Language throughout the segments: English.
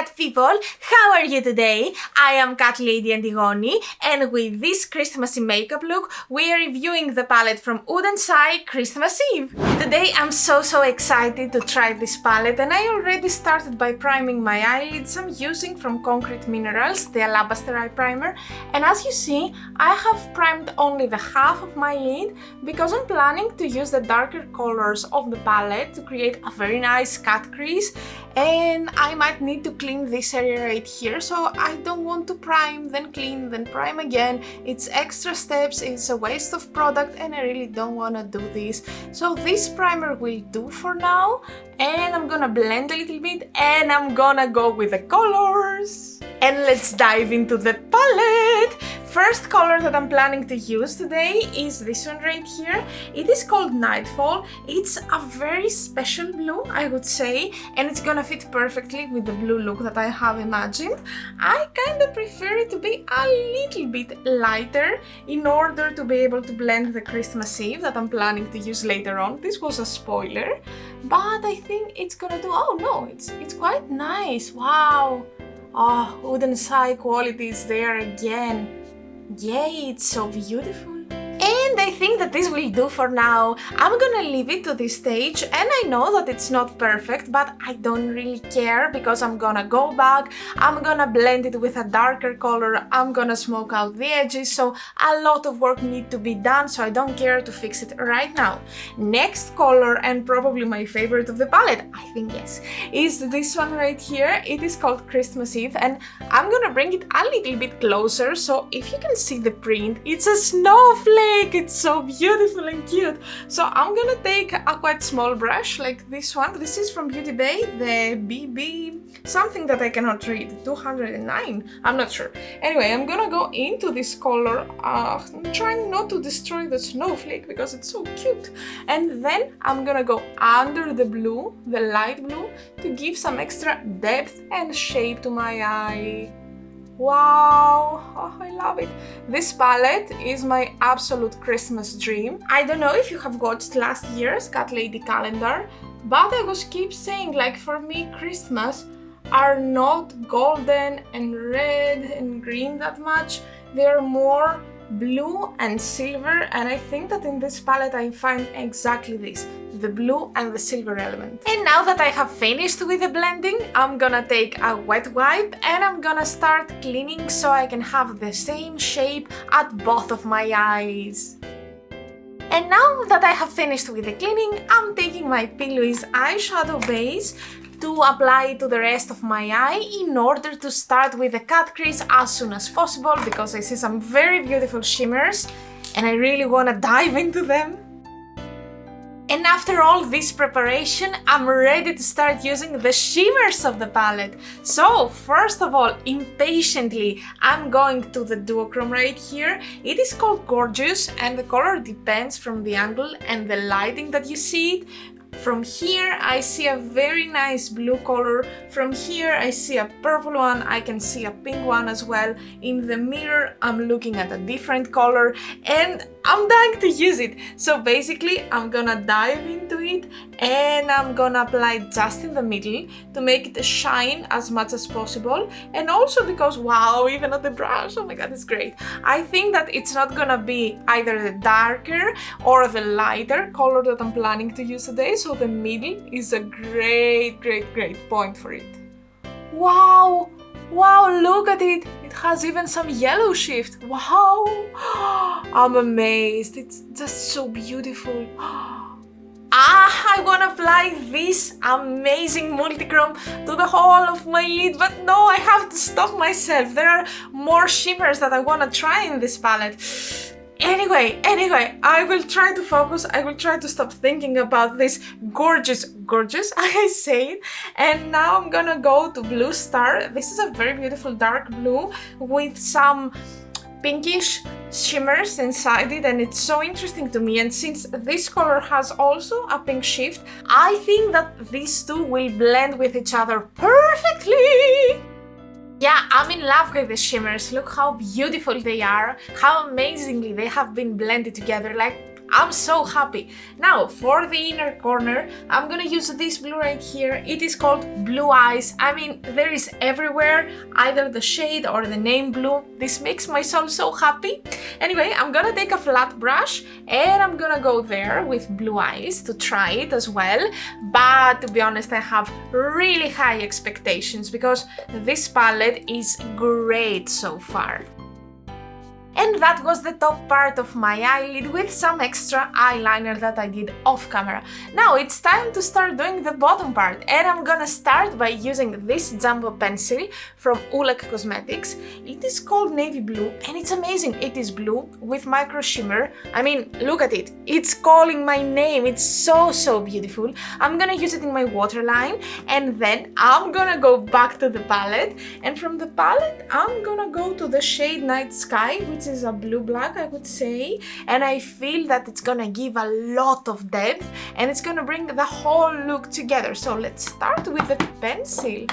cat people, how are you today? I am Catlady Antigoni, and with this Christmassy makeup look, we are reviewing the palette from Odens Eye Christmas Eve. Today I'm so excited to try this palette, and I already started by priming my eyelids. I'm using from Concrete Minerals, the Alabaster Eye Primer, and as you see, I have primed only the half of my lid because I'm planning to use the darker colors of the palette to create a very nice cut crease, and I might need to clean this area right here, so I don't want to prime, then clean, then prime again. It's extra steps, it's a waste of product, and I really don't want to do this. So this primer will do for now, and I'm gonna blend a little bit, and I'm gonna go with the colors. And let's dive into the palette! First color that I'm planning to use today is this one right here. It is called Nightfall. It's a very special blue, I would say, and it's gonna fit perfectly with the blue look that I have imagined. I kinda prefer it to be a little bit lighter in order to be able to blend the Christmas Eve that I'm planning to use later on. This was a spoiler, but I think it's gonna do. Oh no, it's quite nice. Wow. Oh, Odens Eye quality is there again. Yay, it's so beautiful. And I think that this will do for now. I'm gonna leave it to this stage, and I know that it's not perfect, but I don't really care because I'm gonna go back, I'm gonna blend it with a darker color, I'm gonna smoke out the edges, so a lot of work needs to be done, so I don't care to fix it right now. Next color, and probably my favorite of the palette, I think yes, is this one right here. It is called Christmas Eve, and I'm gonna bring it a little bit closer, so if you can see the print, it's a snowflake. It's so beautiful and cute. So I'm gonna take a quite small brush like this one. This is from Beauty Bay, the BB something that I cannot read, 209, I'm not sure. Anyway, I'm gonna go into this color, I'm trying not to destroy the snowflake because it's so cute. And then I'm gonna go under the blue, the light blue, to give some extra depth and shape to my eye. Wow, oh, I love it. This palette is my absolute Christmas dream. I don't know if you have watched last year's Catlady calendar, but I was keep saying, like, for me Christmas are not golden and red and green that much. They're more blue and silver, and I think that in this palette I find exactly this, the blue and the silver element. And now that I have finished with the blending, I'm gonna take a wet wipe and I'm gonna start cleaning so I can have the same shape at both of my eyes. And now that I have finished with the cleaning, I'm taking my P. eyeshadow base to apply to the rest of my eye in order to start with the cut crease as soon as possible because I see some very beautiful shimmers and I really want to dive into them. And after all this preparation, I'm ready to start using the shimmers of the palette. So first of all, impatiently, I'm going to the duochrome right here. It is called Gorgeous, and the color depends from the angle and the lighting that you see it. From here I see a very nice blue color, from here I see a purple one, I can see a pink one as well. In the mirror I'm looking at a different color and I'm dying to use it. So basically I'm gonna dive into it and I'm gonna apply just in the middle to make it shine as much as possible, and also because wow, even at the brush, oh my god, it's great. I think that it's not gonna be either the darker or the lighter color that I'm planning to use today, so the middle is a great point for it. Wow! Wow, look at it! It has even some yellow shift. Wow! I'm amazed. It's just so beautiful. I want to apply this amazing multichrome to the whole of my lid, but no, I have to stop myself. There are more shimmers that I want to try in this palette. Anyway, I will try to focus, I will try to stop thinking about this gorgeous, I say it. And now I'm gonna go to Blue Star. This is a very beautiful dark blue with some pinkish shimmers inside it, and it's so interesting to me. And since this color has also a pink shift, I think that these two will blend with each other perfectly. Yeah, I'm in love with the shimmers. Look how beautiful they are, how amazingly they have been blended together. Like, I'm so happy. Now, for the inner corner, I'm gonna use this blue right here. It is called Blue Eyes. I mean, there is everywhere, either the shade or the name blue. This makes my soul so happy. Anyway, I'm gonna take a flat brush and I'm gonna go there with Blue Eyes to try it as well. But to be honest, I have really high expectations because this palette is great so far. And that was the top part of my eyelid with some extra eyeliner that I did off camera. Now it's time to start doing the bottom part, and I'm gonna start by using this jumbo pencil from Aden Cosmetics. It is called navy blue and it's amazing. It is blue with micro shimmer. I mean, look at it. It's calling my name. It's so beautiful. I'm gonna use it in my waterline and then I'm gonna go back to the palette, and from the palette I'm gonna go to the shade Night Sky, which is a blue-black, I would say, and I feel that it's gonna give a lot of depth and it's gonna bring the whole look together. So let's start with the pencil.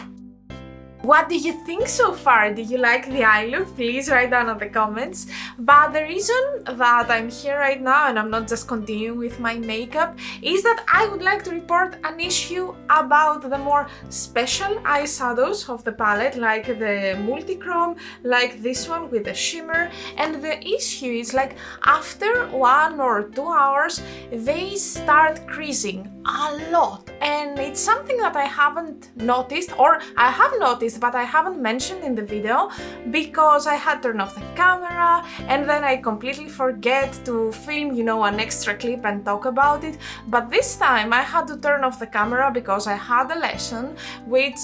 What do you think so far? Do you like the eye look? Please write down in the comments. But the reason that I'm here right now and I'm not just continuing with my makeup is that I would like to report an issue about the more special eyeshadows of the palette, like the multi-chrome, like this one with the shimmer. And the issue is like after 1 or 2 hours they start creasing a lot, and it's something that I haven't noticed, or I have noticed but I haven't mentioned in the video because I had turned off the camera and then I completely forget to film, you know, an extra clip and talk about it. But this time I had to turn off the camera because I had a lesson which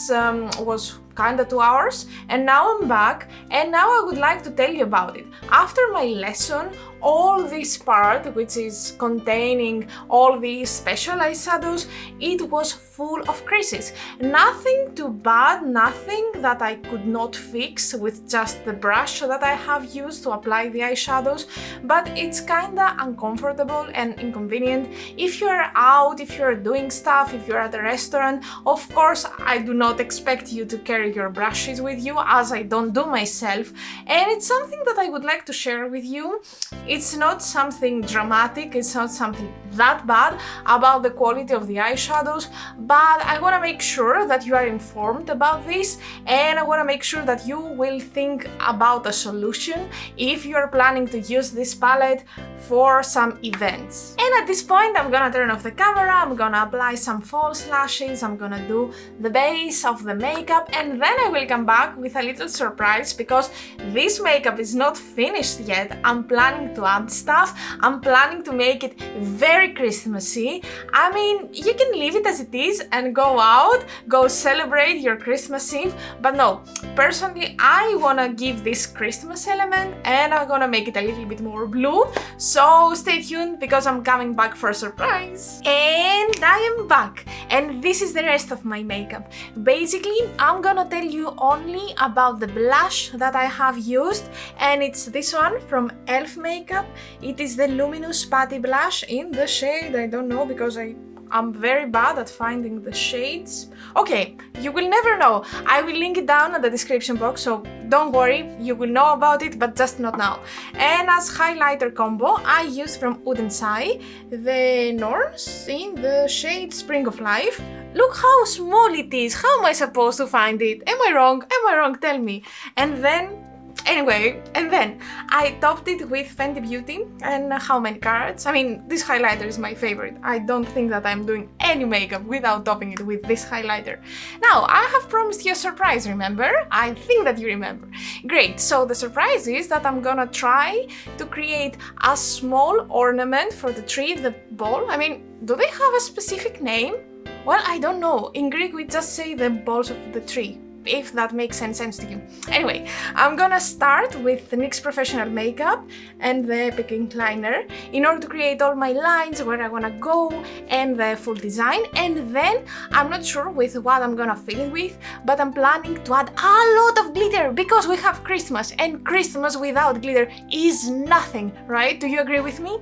was kinda 2 hours, and now I'm back and now I would like to tell you about it. After my lesson, all this part, which is containing all these special eyeshadows, it was full of creases. Nothing too bad, nothing that I could not fix with just the brush that I have used to apply the eyeshadows, but it's kinda uncomfortable and inconvenient. If you're out, if you're doing stuff, if you're at a restaurant, of course I do not expect you to carry your brushes with you, as I don't do myself, and it's something that I would like to share with you. It's not something dramatic, it's not something that bad about the quality of the eyeshadows, but I want to make sure that you are informed about this, and I want to make sure that you will think about a solution if you are planning to use this palette for some events. And at this point I'm gonna turn off the camera, I'm gonna apply some false lashes, I'm gonna do the base of the makeup, and then I will come back with a little surprise because this makeup is not finished yet. I'm planning to add stuff, I'm planning to make it very Christmassy. I mean, you can leave it as it is and go out, go celebrate your Christmas Eve, but no, personally I wanna give this Christmas element and I'm gonna make it a little bit more blue, so stay tuned because I'm coming back for a surprise. And I am back, and this is the rest of my makeup. Basically, I'm gonna tell you only about the blush that I have used, and it's this one from e.l.f. Makeup. It is the Luminous Putty Blush in the shade, I don't know because I'm very bad at finding the shades. Okay, you will never know. I will link it down in the description box, so don't worry, you will know about it, but just not now. And as highlighter combo, I use from Odens Eye the Norns in the shade Spring of Life. Look how small it is. How am I supposed to find it? Am I wrong? Am I wrong? Tell me. And then I topped it with Fenty Beauty, and how many carats? I mean, this highlighter is my favorite. I don't think that I'm doing any makeup without topping it with this highlighter. Now, I have promised you a surprise, remember? I think that you remember. Great, so the surprise is that I'm gonna try to create a small ornament for the tree, the ball. I mean, do they have a specific name? Well, I don't know. In Greek, we just say the balls of the tree, if that makes any sense to you. Anyway, I'm gonna start with the NYX Professional Makeup and the Epic Ink Liner in order to create all my lines, where I wanna go, and the full design. And then, I'm not sure with what I'm gonna fill it with, but I'm planning to add a lot of glitter because we have Christmas, and Christmas without glitter is nothing, right? Do you agree with me?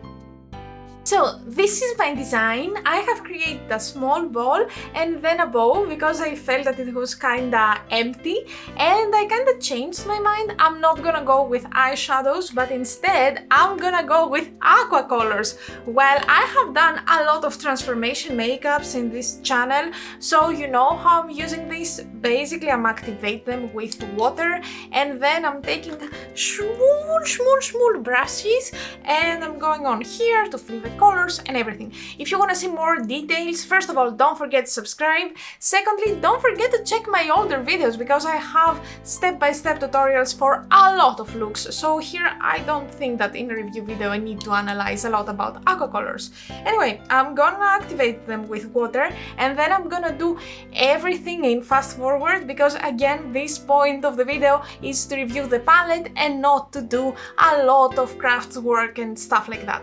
So this is my design. I have created a small ball and then a bow because I felt that it was kinda empty, and I kinda changed my mind. I'm not gonna go with eyeshadows, but instead I'm gonna go with aqua colors. Well, I have done a lot of transformation makeups in this channel, so you know how I'm using this. Basically, I'm activate them with water, and then I'm taking small brushes and I'm going on here to fill the colors and everything. If you want to see more details, first of all, don't forget to subscribe. Secondly, don't forget to check my older videos because I have step-by-step tutorials for a lot of looks. So here I don't think that in a review video I need to analyze a lot about aqua colors. Anyway, I'm gonna activate them with water, and then I'm gonna do everything in fast forward because again, this point of the video is to review the palette and not to do a lot of crafts work and stuff like that.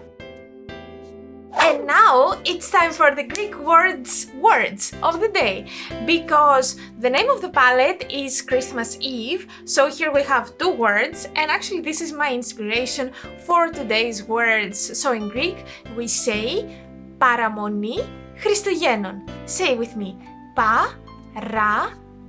And now it's time for the Greek words of the day, because the name of the palette is Christmas Eve, so here we have two words, and actually this is my inspiration for today's words. So in Greek we say παραμονή Χριστουγέννων. Say with me, παραμονή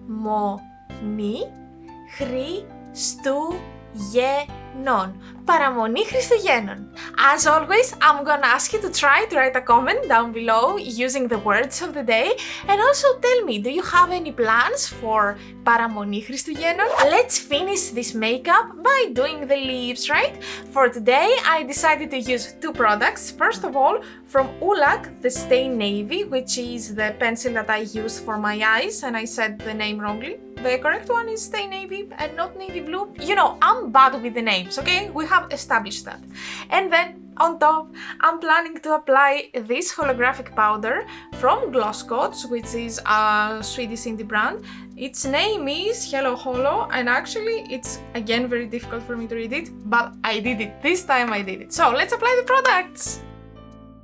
Χριστουγέννων. Παραμονή Χριστουγέννων. As always, I'm gonna ask you to try to write a comment down below using the words of the day, and also tell me, do you have any plans for παραμονή Χριστουγέννων? Let's finish this makeup by doing the lips, right? For today, I decided to use two products. First of all, from Ulac, the Stay Navy, which is the pencil that I use for my eyes, and I said the name wrongly. The correct one is Stay Navy and not Navy Blue. You know, I'm bad with the names, okay? We have established that. And then on top, I'm planning to apply this holographic powder from Glosscoats, which is a Swedish indie brand. Its name is Hello Holo, and actually it's again very difficult for me to read it, but I did it. This time I did it. So let's apply the products.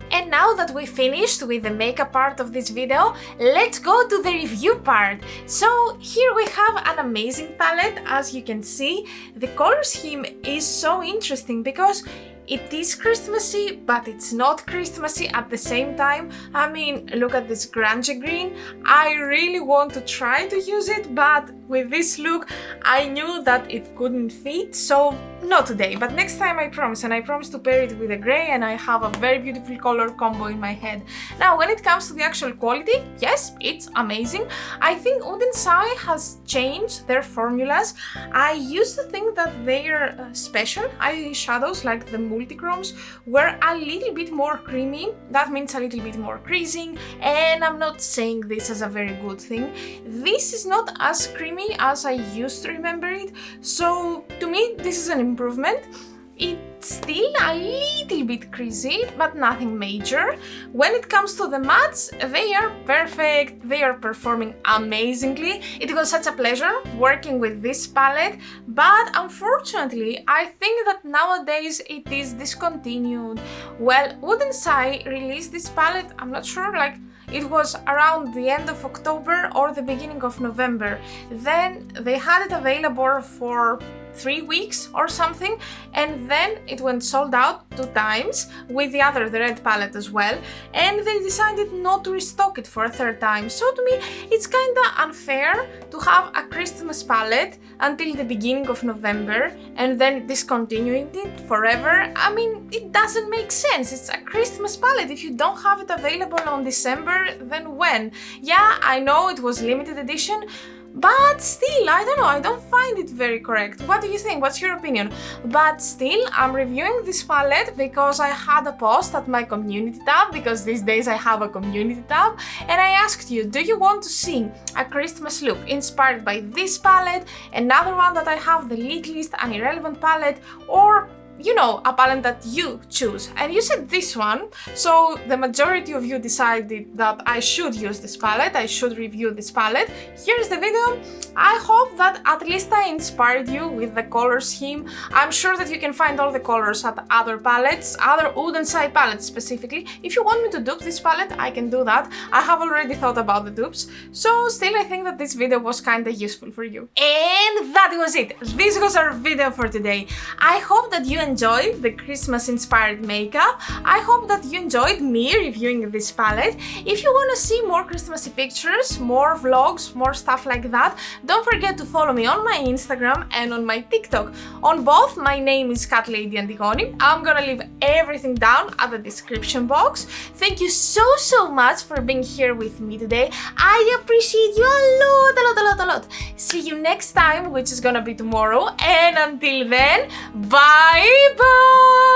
And now that we finished with the makeup part of this video, let's go to the review part. So here we have an amazing palette. As you can see, the color scheme is so interesting because it is Christmassy, but it's not Christmassy at the same time. I mean, look at this grungy green. I really want to try to use it, but with this look, I knew that it couldn't fit, so not today. But next time I promise, and I promise to pair it with a grey, and I have a very beautiful color combo in my head. Now, when it comes to the actual quality, yes, it's amazing. I think Odens Eye has changed their formulas. I used to think that their special eyeshadows, like the multichromes, were a little bit more creamy. That means a little bit more creasing, and I'm not saying this as a very good thing. This is not as creamy as I used to remember it, so to me this is an improvement. It's still a little bit creasy, but nothing major. When it comes to the mattes, they are perfect, they are performing amazingly. It was such a pleasure working with this palette, but unfortunately, I think that nowadays it is discontinued. Well, Odens Eye released this palette, I'm not sure, like it was around the end of October or the beginning of November. Then they had it available for 3 weeks or something, and then it went sold out 2 times with the red palette as well, and they decided not to restock it for a 3rd time. So to me, it's kinda unfair to have a Christmas palette until the beginning of November and then discontinuing it forever. I mean, it doesn't make sense. It's a Christmas palette. If you don't have it available on December, then when? Yeah, I know it was limited edition, but still, I don't know, I don't find it very correct. What do you think? What's your opinion? But still, I'm reviewing this palette because I had a post at my community tab, because these days I have a community tab, and I asked you, do you want to see a Christmas look inspired by this palette, another one that I have, the Lit List, an irrelevant palette, or you know, a palette that you choose? And you said this one, so the majority of you decided that I should use this palette, I should review this palette. Here's the video. I hope that at least I inspired you with the color scheme. I'm sure that you can find all the colors at other palettes, other Odens Eye palettes specifically. If you want me to dupe this palette, I can do that. I have already thought about the dupes, so still I think that this video was kinda useful for you. And that was it. This was our video for today. I hope that you enjoyed the Christmas inspired makeup. I hope that you enjoyed me reviewing this palette. If you want to see more Christmassy pictures, more vlogs, more stuff like that, don't forget to follow me on my Instagram and on my TikTok. On both, my name is Catlady Antigoni. I'm gonna leave everything down at the description box. Thank you so much for being here with me today. I appreciate you a lot. See you next time, which is gonna be tomorrow, and until then, bye bye!